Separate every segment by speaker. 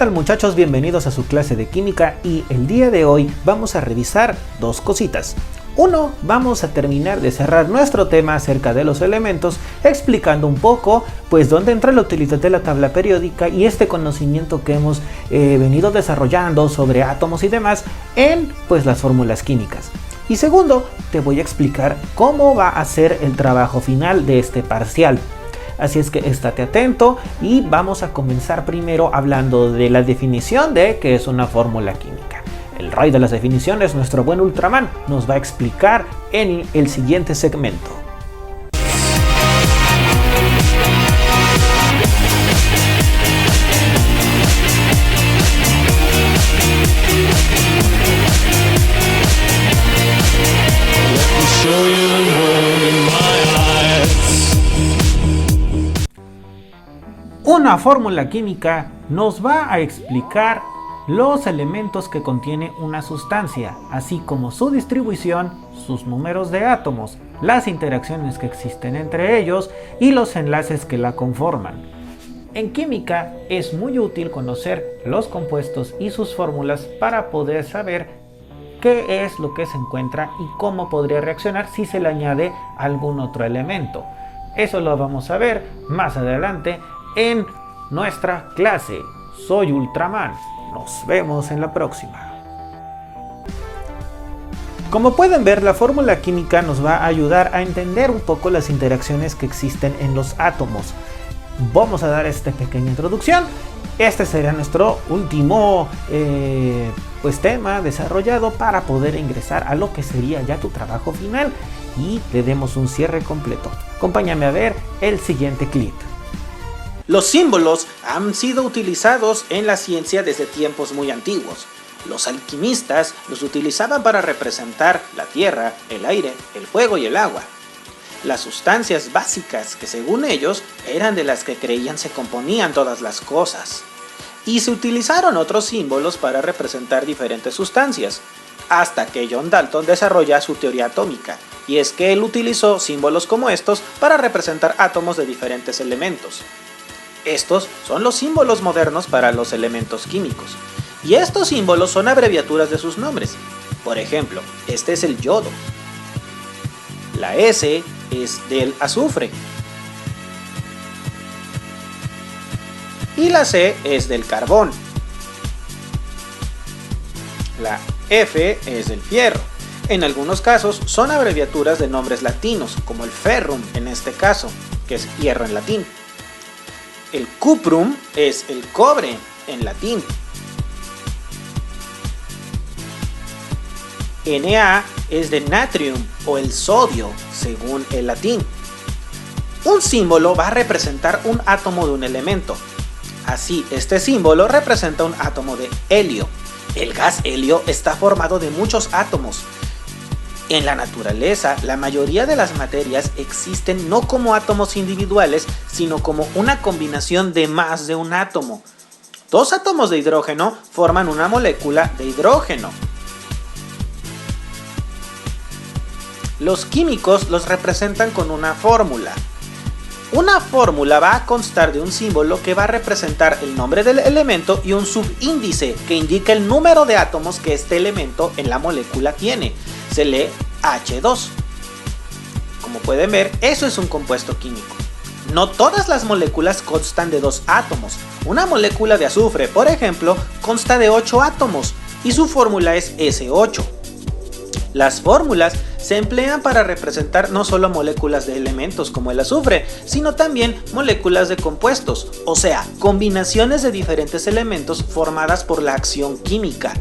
Speaker 1: tal muchachos? Bienvenidos a su clase de química y el día de hoy vamos a revisar dos cositas. Uno, vamos a terminar de cerrar nuestro tema acerca de los elementos explicando un poco pues dónde entra la utilidad de la tabla periódica y este conocimiento que hemos venido desarrollando sobre átomos y demás en pues las fórmulas químicas. Y segundo, te voy a explicar cómo va a ser el trabajo final de este parcial. Así es que estate atento y vamos a comenzar primero hablando de la definición de qué es una fórmula química. El rey de las definiciones, nuestro buen Ultraman, nos va a explicar en el siguiente segmento. Una fórmula química nos va a explicar los elementos que contiene una sustancia, así como su distribución, sus números de átomos, las interacciones que existen entre ellos y los enlaces que la conforman. En química es muy útil conocer los compuestos y sus fórmulas para poder saber qué es lo que se encuentra y cómo podría reaccionar si se le añade algún otro elemento. Eso lo vamos a ver más adelante en nuestra clase. Soy Ultraman. Nos vemos en la próxima. Como pueden ver, la fórmula química nos va a ayudar a entender un poco las interacciones que existen en los átomos. Vamos a dar esta pequeña introducción. Este será nuestro último tema desarrollado para poder ingresar a lo que sería ya tu trabajo final y le demos un cierre completo. Acompáñame a ver el siguiente clip.
Speaker 2: Los símbolos han sido utilizados en la ciencia desde tiempos muy antiguos. Los alquimistas los utilizaban para representar la tierra, el aire, el fuego y el agua. Las sustancias básicas que según ellos eran de las que creían se componían todas las cosas. Y se utilizaron otros símbolos para representar diferentes sustancias, hasta que John Dalton desarrolla su teoría atómica, y es que él utilizó símbolos como estos para representar átomos de diferentes elementos. Estos son los símbolos modernos para los elementos químicos, y estos símbolos son abreviaturas de sus nombres. Por ejemplo, este es el yodo. La S es del azufre. Y la C es del carbón. La F es del fierro. En algunos casos son abreviaturas de nombres latinos, como el ferrum en este caso, que es hierro en latín. El cuprum es el cobre en latín. Na es de natrium o el sodio según el latín. Un símbolo va a representar un átomo de un elemento. Así, este símbolo representa un átomo de helio. El gas helio está formado de muchos átomos. En la naturaleza, la mayoría de las materias existen no como átomos individuales, sino como una combinación de más de un átomo. Dos átomos de hidrógeno forman una molécula de hidrógeno. Los químicos los representan con una fórmula. Una fórmula va a constar de un símbolo que va a representar el nombre del elemento y un subíndice que indica el número de átomos que este elemento en la molécula tiene. Se lee H2. Como pueden ver, eso es un compuesto químico. No todas las moléculas constan de dos átomos. Una molécula de azufre, por ejemplo, consta de 8 átomos y su fórmula es S8. Las fórmulas se emplean para representar no solo moléculas de elementos como el azufre, sino también moléculas de compuestos, o sea, combinaciones de diferentes elementos formadas por la acción química.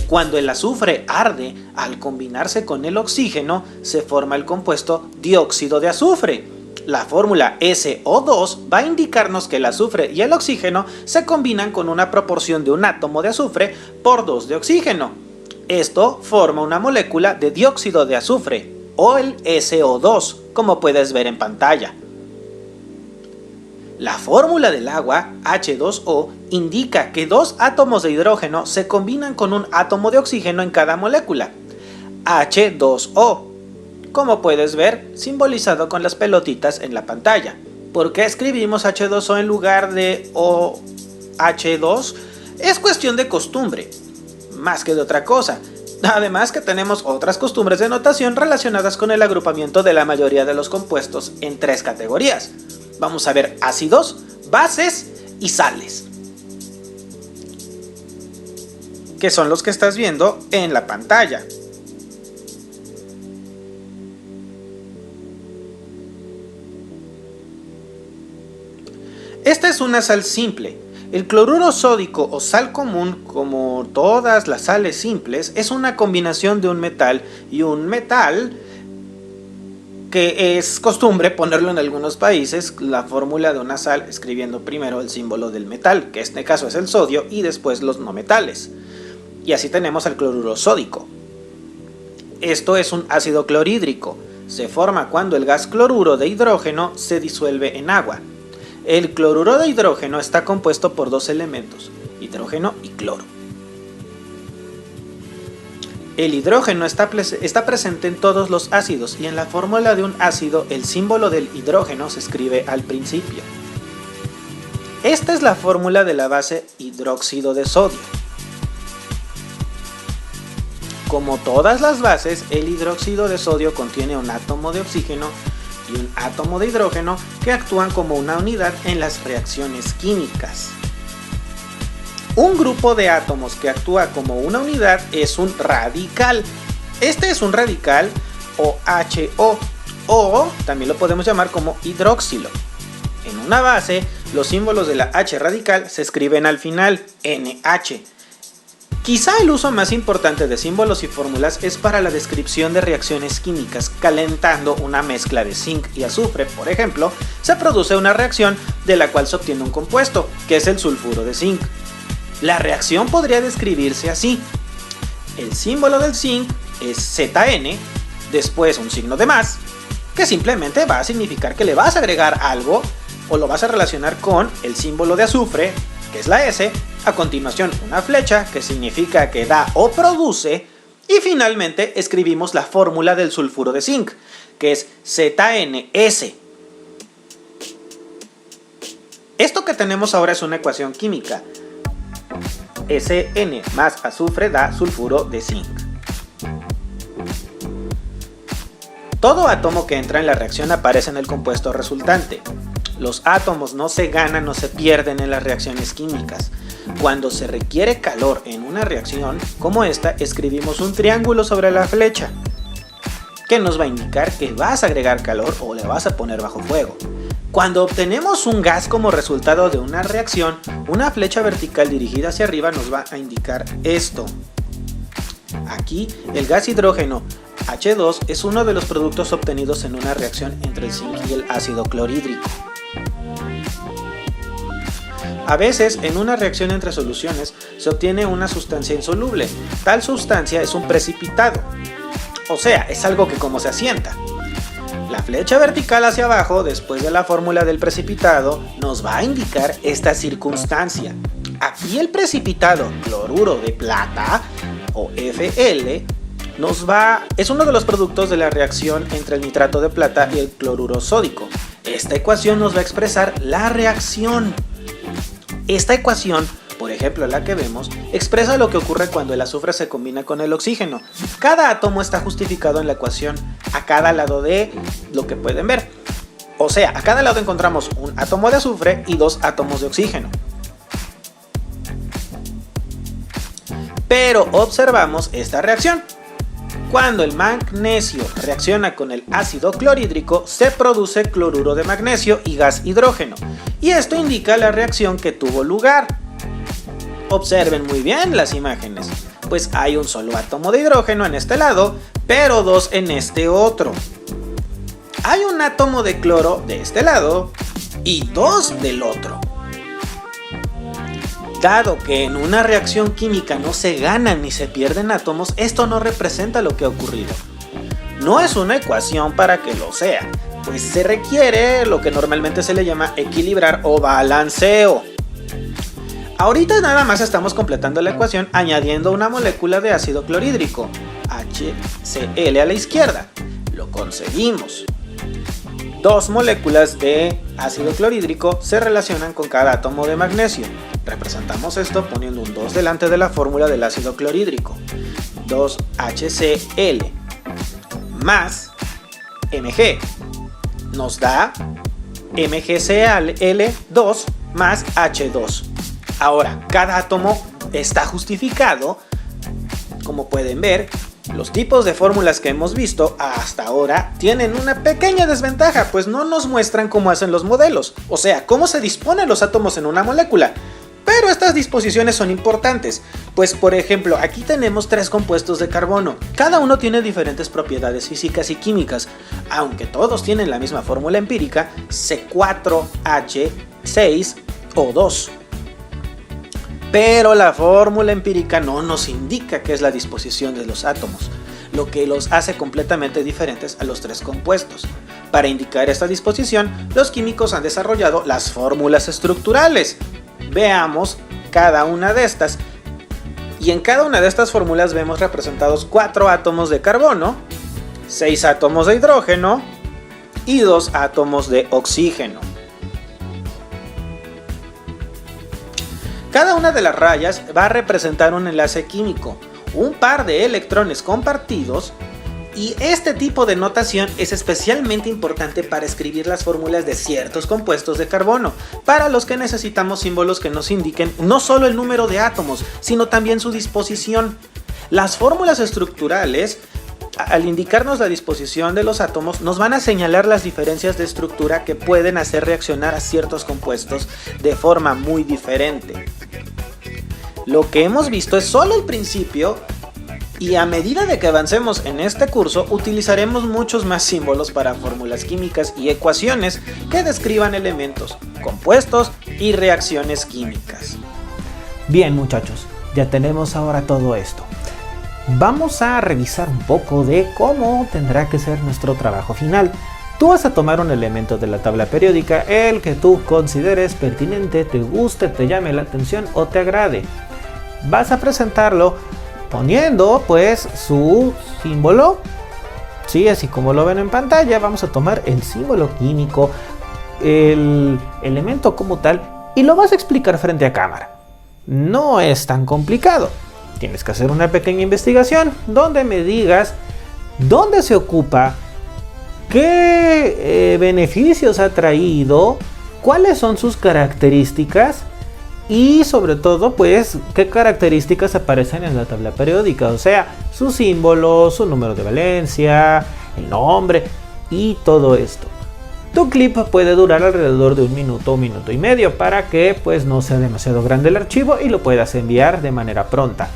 Speaker 2: Cuando el azufre arde, al combinarse con el oxígeno, se forma el compuesto dióxido de azufre. La fórmula SO2 va a indicarnos que el azufre y el oxígeno se combinan con una proporción de un átomo de azufre por 2 de oxígeno. Esto forma una molécula de dióxido de azufre, o el SO2, como puedes ver en pantalla. La fórmula del agua, H2O, indica que 2 átomos de hidrógeno se combinan con un átomo de oxígeno en cada molécula, H2O, como puedes ver simbolizado con las pelotitas en la pantalla. ¿Por qué escribimos H2O en lugar de OH2? Es cuestión de costumbre, más que de otra cosa. Además que tenemos otras costumbres de notación relacionadas con el agrupamiento de la mayoría de los compuestos en 3 categorías. Vamos a ver ácidos, bases y sales, que son los que estás viendo en la pantalla. Esta es una sal simple. El cloruro sódico o sal común, como todas las sales simples, es una combinación de un metal y un metal, que es costumbre ponerlo en algunos países la fórmula de una sal escribiendo primero el símbolo del metal, que en este caso es el sodio, y después los no metales. Y así tenemos el cloruro sódico. Esto es un ácido clorhídrico. Se forma cuando el gas cloruro de hidrógeno se disuelve en agua. El cloruro de hidrógeno está compuesto por 2 elementos, hidrógeno y cloro. El hidrógeno está presente en todos los ácidos y en la fórmula de un ácido el símbolo del hidrógeno se escribe al principio. Esta es la fórmula de la base hidróxido de sodio. Como todas las bases, el hidróxido de sodio contiene un átomo de oxígeno y un átomo de hidrógeno que actúan como una unidad en las reacciones químicas. Un grupo de átomos que actúa como una unidad es un radical. Este es un radical OHO, o también lo podemos llamar como hidroxilo. En una base, los símbolos de la H radical se escriben al final, NH. Quizá el uso más importante de símbolos y fórmulas es para la descripción de reacciones químicas. Calentando una mezcla de zinc y azufre, por ejemplo, se produce una reacción de la cual se obtiene un compuesto, que es el sulfuro de zinc. La reacción podría describirse así. El símbolo del zinc es ZN, después un signo de más, que simplemente va a significar que le vas a agregar algo o lo vas a relacionar con el símbolo de azufre, que es la S, a continuación una flecha que significa que da o produce, y finalmente escribimos la fórmula del sulfuro de zinc, que es ZNS. Esto que tenemos ahora es una ecuación química. Sn más azufre da sulfuro de zinc. Todo átomo que entra en la reacción aparece en el compuesto resultante. Los átomos no se ganan o se pierden en las reacciones químicas. Cuando se requiere calor en una reacción como esta, escribimos un triángulo sobre la flecha, que nos va a indicar que vas a agregar calor o le vas a poner bajo fuego. Cuando obtenemos un gas como resultado de una reacción, una flecha vertical dirigida hacia arriba nos va a indicar esto. Aquí, el gas hidrógeno H2 es uno de los productos obtenidos en una reacción entre el zinc y el ácido clorhídrico. A veces, en una reacción entre soluciones, se obtiene una sustancia insoluble. Tal sustancia es un precipitado. O sea, es algo que como se asienta. La flecha vertical hacia abajo, después de la fórmula del precipitado, nos va a indicar esta circunstancia. Aquí el precipitado cloruro de plata, o Fl, es uno de los productos de la reacción entre el nitrato de plata y el cloruro sódico. Esta ecuación nos va a expresar la reacción. Esta ecuación, por ejemplo la que vemos, expresa lo que ocurre cuando el azufre se combina con el oxígeno. Cada átomo está justificado en la ecuación a cada lado de lo que pueden ver. O sea, a cada lado encontramos un átomo de azufre y 2 átomos de oxígeno. Pero observamos esta reacción. Cuando el magnesio reacciona con el ácido clorhídrico, se produce cloruro de magnesio y gas hidrógeno. Y esto indica la reacción que tuvo lugar. Observen muy bien las imágenes, pues hay un solo átomo de hidrógeno en este lado, pero 2 en este otro. Hay un átomo de cloro de este lado y 2 del otro. Dado que en una reacción química no se ganan ni se pierden átomos, esto no representa lo que ha ocurrido. No es una ecuación para que lo sea, pues se requiere lo que normalmente se le llama equilibrar o balanceo. Ahorita nada más estamos completando la ecuación añadiendo una molécula de ácido clorhídrico, HCl a la izquierda. Lo conseguimos. 2 moléculas de ácido clorhídrico se relacionan con cada átomo de magnesio. Representamos esto poniendo un 2 delante de la fórmula del ácido clorhídrico. 2HCl más Mg nos da MgCl2 más H2. Ahora, cada átomo está justificado. Como pueden ver, los tipos de fórmulas que hemos visto hasta ahora tienen una pequeña desventaja, pues no nos muestran cómo hacen los modelos, o sea, cómo se disponen los átomos en una molécula. Pero estas disposiciones son importantes, pues por ejemplo, aquí tenemos 3 compuestos de carbono. Cada uno tiene diferentes propiedades físicas y químicas, aunque todos tienen la misma fórmula empírica, C4H6O2. Pero la fórmula empírica no nos indica qué es la disposición de los átomos, lo que los hace completamente diferentes a los 3 compuestos. Para indicar esta disposición, los químicos han desarrollado las fórmulas estructurales. Veamos cada una de estas. Y en cada una de estas fórmulas vemos representados 4 átomos de carbono, 6 átomos de hidrógeno y 2 átomos de oxígeno. Cada una de las rayas va a representar un enlace químico, un par de electrones compartidos, y este tipo de notación es especialmente importante para escribir las fórmulas de ciertos compuestos de carbono, para los que necesitamos símbolos que nos indiquen no solo el número de átomos, sino también su disposición. Las fórmulas estructurales, al indicarnos la disposición de los átomos, nos van a señalar las diferencias de estructura que pueden hacer reaccionar a ciertos compuestos de forma muy diferente. Lo que hemos visto es solo el principio, y a medida de que avancemos en este curso utilizaremos muchos más símbolos para fórmulas químicas y ecuaciones que describan elementos, compuestos y reacciones químicas.
Speaker 1: Bien muchachos, ya tenemos ahora todo esto. Vamos a revisar un poco de cómo tendrá que ser nuestro trabajo final. Tú vas a tomar un elemento de la tabla periódica, el que tú consideres pertinente, te guste, te llame la atención o te agrade. Vas a presentarlo poniendo pues su símbolo, sí, así como lo ven en pantalla. Vamos a tomar el símbolo químico, el elemento como tal, y lo vas a explicar frente a cámara. No es tan complicado. Tienes que hacer una pequeña investigación donde me digas dónde se ocupa, qué beneficios ha traído, cuáles son sus características y sobre todo pues qué características aparecen en la tabla periódica, o sea, su símbolo, su número de valencia, el nombre y todo esto. Tu clip puede durar alrededor de 1 minuto, 1 minuto y medio, para que pues no sea demasiado grande el archivo y lo puedas enviar de manera pronta.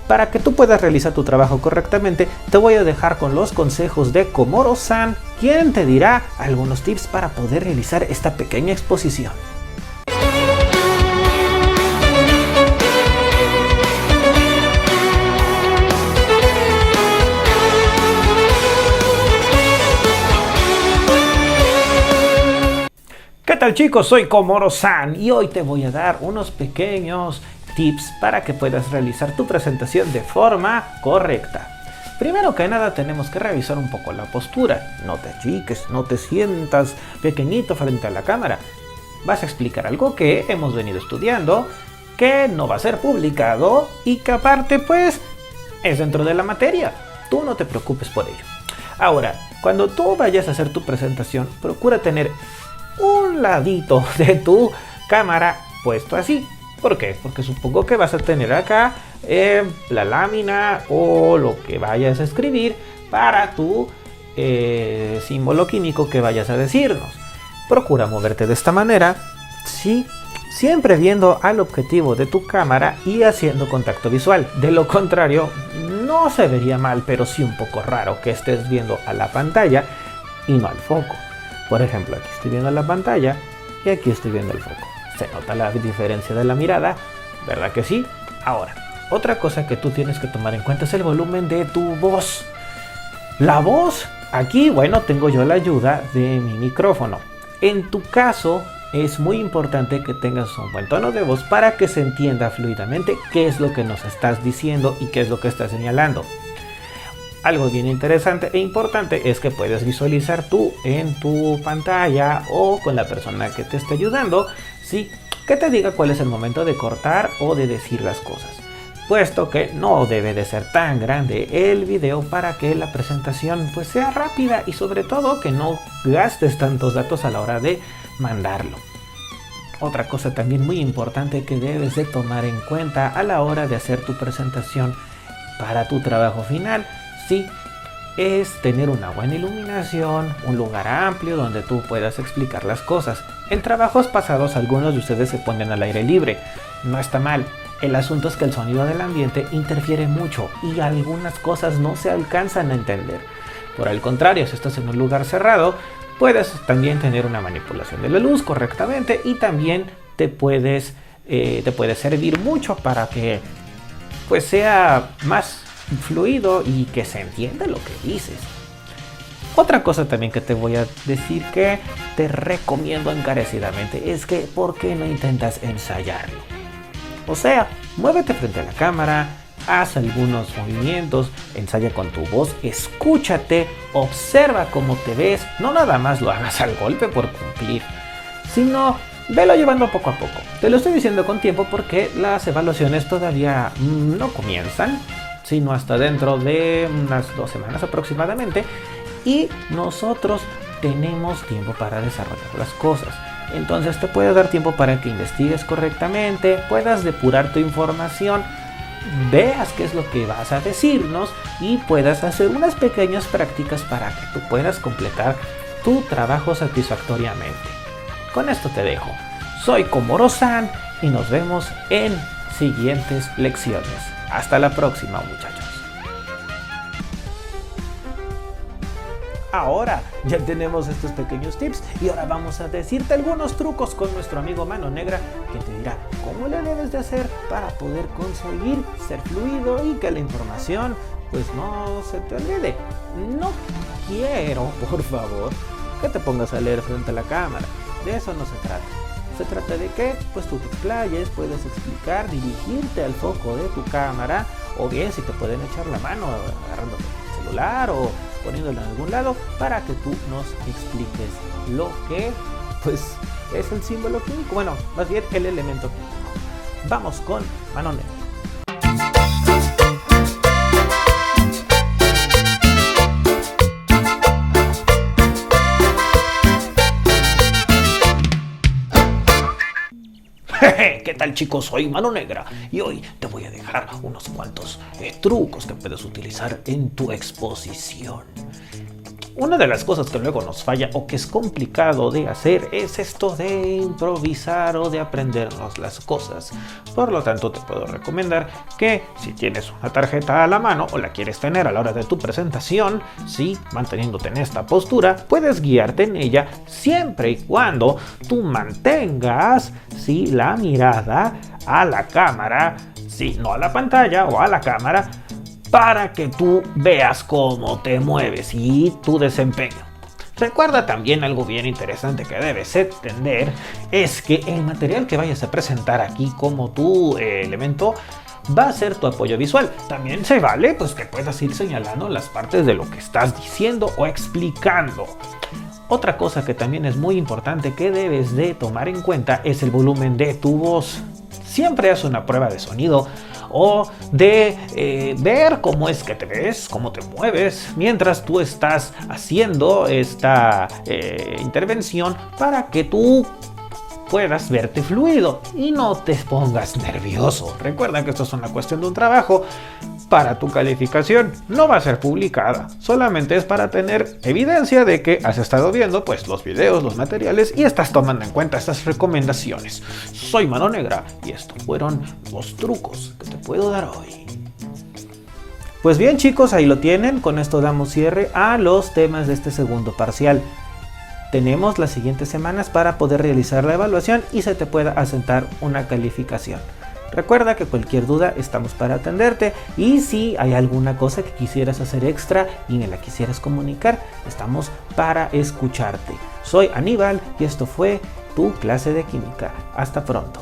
Speaker 1: Para que tú puedas realizar tu trabajo correctamente, te voy a dejar con los consejos de Komuro-san, quien te dirá algunos tips para poder realizar esta pequeña exposición. ¿Qué tal chicos? Soy Komuro-san y hoy te voy a dar unos pequeños tips para que puedas realizar tu presentación de forma correcta. Primero que nada tenemos que revisar un poco la postura. No te achiques, no te sientas pequeñito frente a la cámara. Vas a explicar algo que hemos venido estudiando, que no va a ser publicado y que aparte pues es dentro de la materia. Tú no te preocupes por ello. Ahora, cuando tú vayas a hacer tu presentación, procura tener un ladito de tu cámara puesto así. ¿Por qué? Porque supongo que vas a tener acá la lámina o lo que vayas a escribir para tu símbolo químico que vayas a decirnos. Procura moverte de esta manera, ¿sí? Siempre viendo al objetivo de tu cámara y haciendo contacto visual. De lo contrario, no se vería mal, pero sí un poco raro que estés viendo a la pantalla y no al foco. Por ejemplo, aquí estoy viendo la pantalla y aquí estoy viendo el foco. ¿Se nota la diferencia de la mirada? ¿Verdad que sí? Ahora, otra cosa que tú tienes que tomar en cuenta es el volumen de tu voz. La voz, aquí, bueno, tengo yo la ayuda de mi micrófono. En tu caso, es muy importante que tengas un buen tono de voz para que se entienda fluidamente qué es lo que nos estás diciendo y qué es lo que estás señalando. Algo bien interesante e importante es que puedes visualizar tú en tu pantalla o con la persona que te esté ayudando, ¿sí?, que te diga cuál es el momento de cortar o de decir las cosas, puesto que no debe de ser tan grande el video para que la presentación pues sea rápida y sobre todo que no gastes tantos datos a la hora de mandarlo. Otra cosa también muy importante que debes de tomar en cuenta a la hora de hacer tu presentación para tu trabajo final, sí, es tener una buena iluminación, un lugar amplio donde tú puedas explicar las cosas. En trabajos pasados algunos de ustedes se ponen al aire libre, no está mal. El asunto es que el sonido del ambiente interfiere mucho y algunas cosas no se alcanzan a entender. Por el contrario, si estás en un lugar cerrado, puedes también tener una manipulación de la luz correctamente y también te puede servir mucho para que pues sea más fluido y que se entienda lo que dices. Otra cosa también que te voy a decir que te recomiendo encarecidamente es que ¿por qué no intentas ensayarlo? O sea, muévete frente a la cámara, haz algunos movimientos, ensaya con tu voz, escúchate, observa cómo te ves, no nada más lo hagas al golpe por cumplir, sino velo llevando poco a poco. Te lo estoy diciendo con tiempo porque las evaluaciones todavía no comienzan, sino hasta dentro de unas 2 semanas aproximadamente, y nosotros tenemos tiempo para desarrollar las cosas. Entonces te puede dar tiempo para que investigues correctamente, puedas depurar tu información, veas qué es lo que vas a decirnos y puedas hacer unas pequeñas prácticas para que tú puedas completar tu trabajo satisfactoriamente. Con esto te dejo. Soy Komoro-san y nos vemos en siguientes lecciones. Hasta la próxima, muchachos. Ahora ya tenemos estos pequeños tips y ahora vamos a decirte algunos trucos con nuestro amigo Mano Negra, que te dirá cómo le debes de hacer para poder conseguir ser fluido y que la información pues no se te olvide. No quiero, por favor, que te pongas a leer frente a la cámara. De eso no se trata. Se trata de que pues tú te explayes, puedes explicar, dirigirte al foco de tu cámara, o bien si te pueden echar la mano agarrando el celular o poniéndolo en algún lado para que tú nos expliques lo que pues es el símbolo químico, bueno, más bien el elemento químico. Vamos con Mano Negra. ¿Qué tal, chicos? Soy Mano Negra y hoy te voy a dejar unos cuantos trucos que puedes utilizar en tu exposición. Una de las cosas que luego nos falla o que es complicado de hacer es esto de improvisar o de aprendernos las cosas. Por lo tanto, te puedo recomendar que si tienes una tarjeta a la mano o la quieres tener a la hora de tu presentación, sí, manteniéndote en esta postura, puedes guiarte en ella siempre y cuando tú mantengas, sí, la mirada a la cámara, sí, no a la pantalla o a la cámara, para que tú veas cómo te mueves y tu desempeño. Recuerda también algo bien interesante que debes entender, es que el material que vayas a presentar aquí como tu elemento va a ser tu apoyo visual. También se vale pues que puedas ir señalando las partes de lo que estás diciendo o explicando. Otra cosa que también es muy importante que debes de tomar en cuenta es el volumen de tu voz. Siempre haz una prueba de sonido o de ver cómo es que te ves, cómo te mueves mientras tú estás haciendo esta intervención para que tú puedas verte fluido y no te pongas nervioso. Recuerda que esto es una cuestión de un trabajo. Para tu calificación no va a ser publicada, solamente es para tener evidencia de que has estado viendo pues los videos, los materiales y estás tomando en cuenta estas recomendaciones. Soy Mano Negra y estos fueron los trucos que te puedo dar hoy. Pues bien, chicos, ahí lo tienen. Con esto damos cierre a los temas de este segundo parcial. Tenemos las siguientes semanas para poder realizar la evaluación y se te pueda asentar una calificación. Recuerda que cualquier duda estamos para atenderte y si hay alguna cosa que quisieras hacer extra y me la quisieras comunicar, estamos para escucharte. Soy Aníbal y esto fue tu clase de química. Hasta pronto.